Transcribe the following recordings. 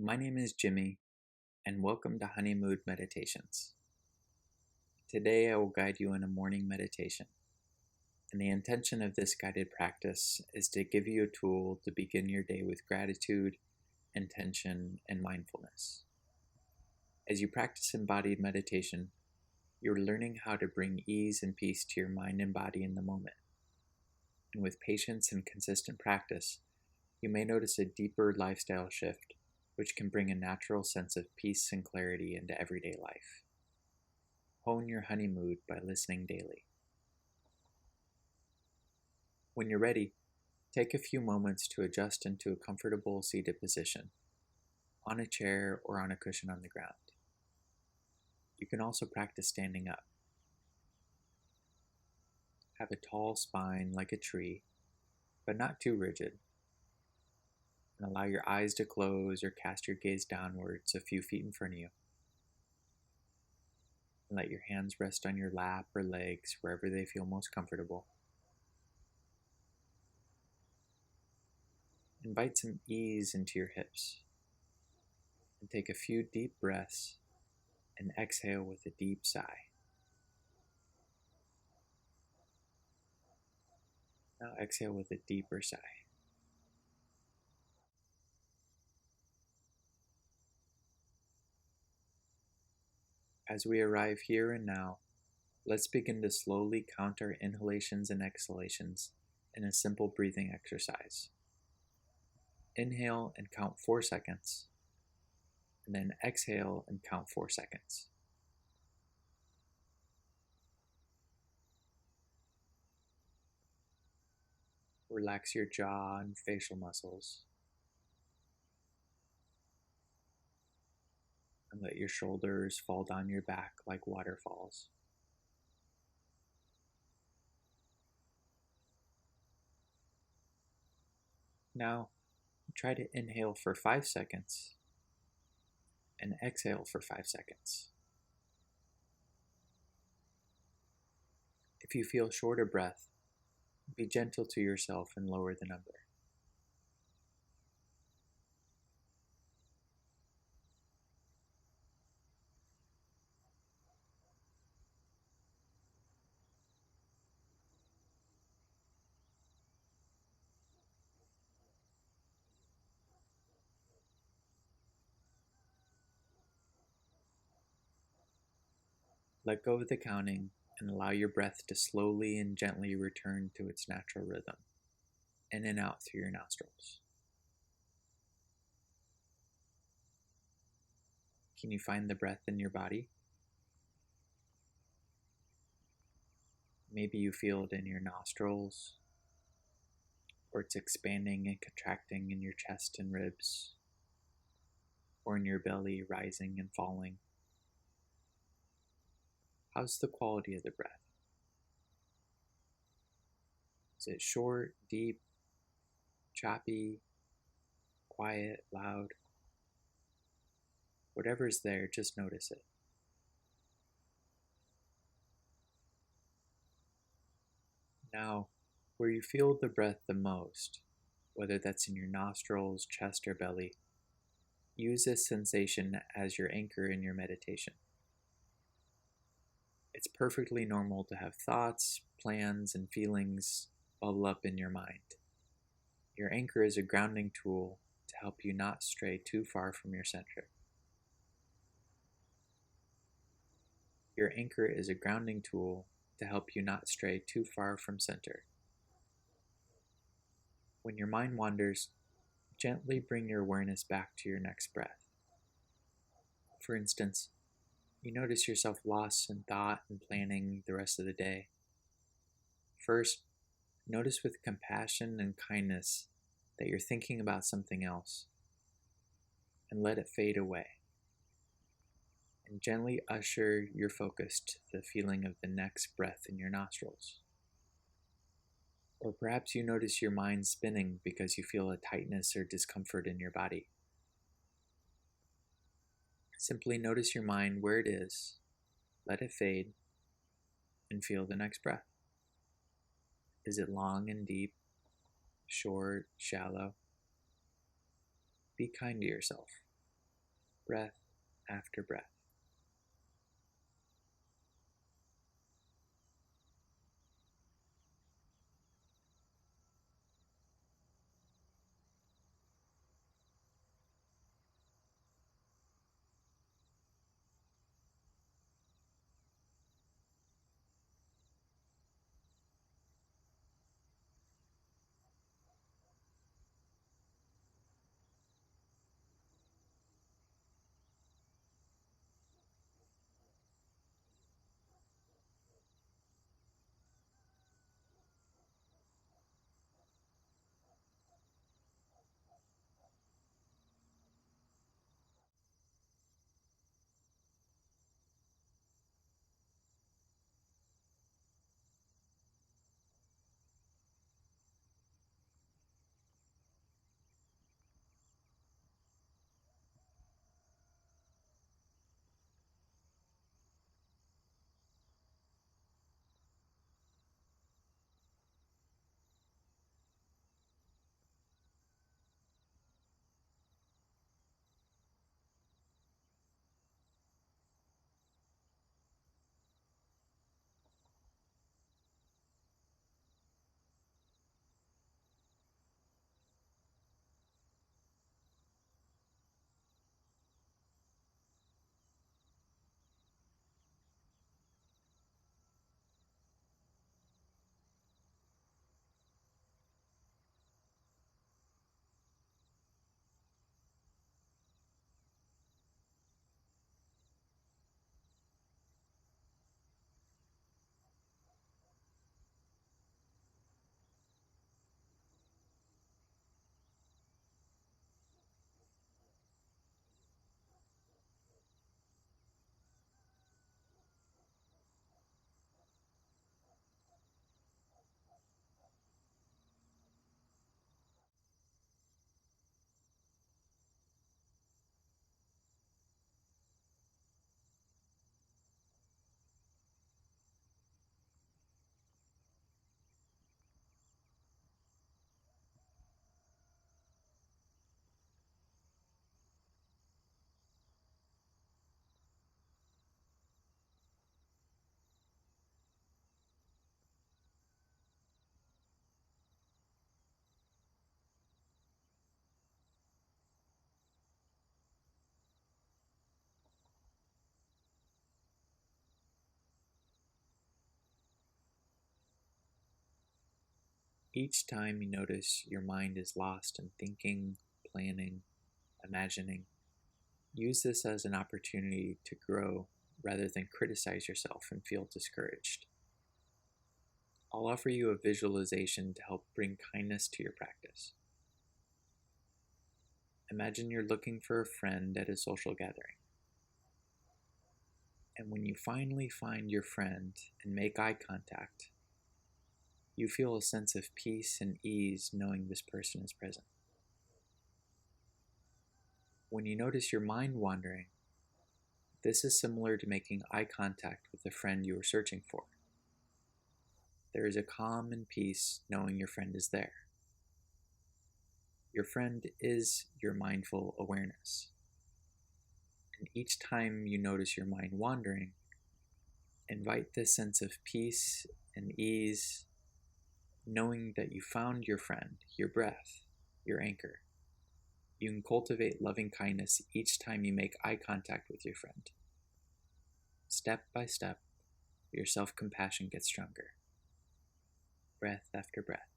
My name is Jimmy, and welcome to Honeymood Meditations. Today I will guide you in a morning meditation, and the intention of this guided practice is to give you a tool to begin your day with gratitude, intention, and mindfulness. As you practice embodied meditation, you're learning how to bring ease and peace to your mind and body in the moment. And with patience and consistent practice, you may notice a deeper lifestyle shift which can bring a natural sense of peace and clarity into everyday life. Hone your honeymood by listening daily. When you're ready, take a few moments to adjust into a comfortable seated position, on a chair or on a cushion on the ground. You can also practice standing up. Have a tall spine like a tree, but not too rigid. And allow your eyes to close or cast your gaze downwards a few feet in front of you. And let your hands rest on your lap or legs wherever they feel most comfortable. Invite some ease into your hips. And take a few deep breaths and exhale with a deep sigh. Now exhale with a deeper sigh. As we arrive here and now, let's begin to slowly count our inhalations and exhalations in a simple breathing exercise. Inhale and count 4 seconds, and then exhale and count 4 seconds. Relax your jaw and facial muscles, and let your shoulders fall down your back like waterfalls. Now, try to inhale for 5 seconds and exhale for 5 seconds. If you feel short of breath, be gentle to yourself and lower the number. Let go of the counting and allow your breath to slowly and gently return to its natural rhythm, in and out through your nostrils. Can you find the breath in your body? Maybe you feel it in your nostrils, or it's expanding and contracting in your chest and ribs, or in your belly rising and falling. How's the quality of the breath? Is it short, deep, choppy, quiet, loud? Whatever's there, just notice it. Now, where you feel the breath the most, whether that's in your nostrils, chest, or belly, use this sensation as your anchor in your meditation. It's perfectly normal to have thoughts, plans, and feelings bubble up in your mind. Your anchor is a grounding tool to help you not stray too far from your center. Your anchor is a grounding tool to help you not stray too far from center. When your mind wanders, gently bring your awareness back to your next breath. For instance, you notice yourself lost in thought and planning the rest of the day. First, notice with compassion and kindness that you're thinking about something else, and let it fade away. And gently usher your focus to the feeling of the next breath in your nostrils. Or perhaps you notice your mind spinning because you feel a tightness or discomfort in your body. Simply notice your mind where it is, let it fade, and feel the next breath. Is it long and deep, short, shallow? Be kind to yourself. breath after breath. Each time you notice your mind is lost in thinking, planning, imagining, use this as an opportunity to grow rather than criticize yourself and feel discouraged. I'll offer you a visualization to help bring kindness to your practice. Imagine you're looking for a friend at a social gathering. And when you finally find your friend and make eye contact, you feel a sense of peace and ease knowing this person is present. When you notice your mind wandering, this is similar to making eye contact with the friend you were searching for. There is a calm and peace knowing your friend is there. Your friend is your mindful awareness. And each time you notice your mind wandering, invite this sense of peace and ease, knowing that you found your friend, your breath, your anchor. You can cultivate loving kindness each time you make eye contact with your friend. Step by step, your self-compassion gets stronger. Breath after breath.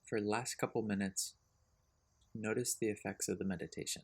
For the last couple minutes, notice the effects of the meditation.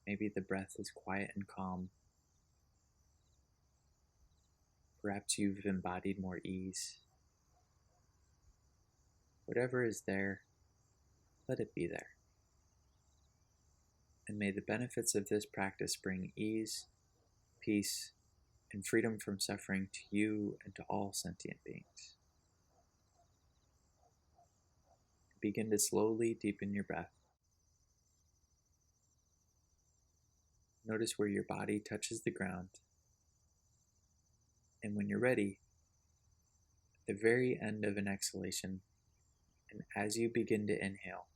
Maybe the breath is quiet and calm. Perhaps you've embodied more ease. Whatever is there, let it be there. And may the benefits of this practice bring ease, peace, and freedom from suffering to you and to all sentient beings. Begin to slowly deepen your breath. Notice where your body touches the ground. And when you're ready, at the very end of an exhalation, and as you begin to inhale,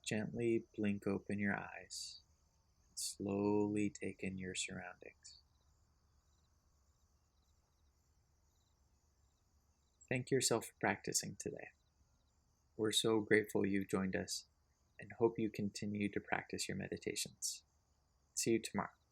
gently blink open your eyes and slowly take in your surroundings. Thank yourself for practicing today. We're so grateful you joined us and hope you continue to practice your meditations. See you tomorrow.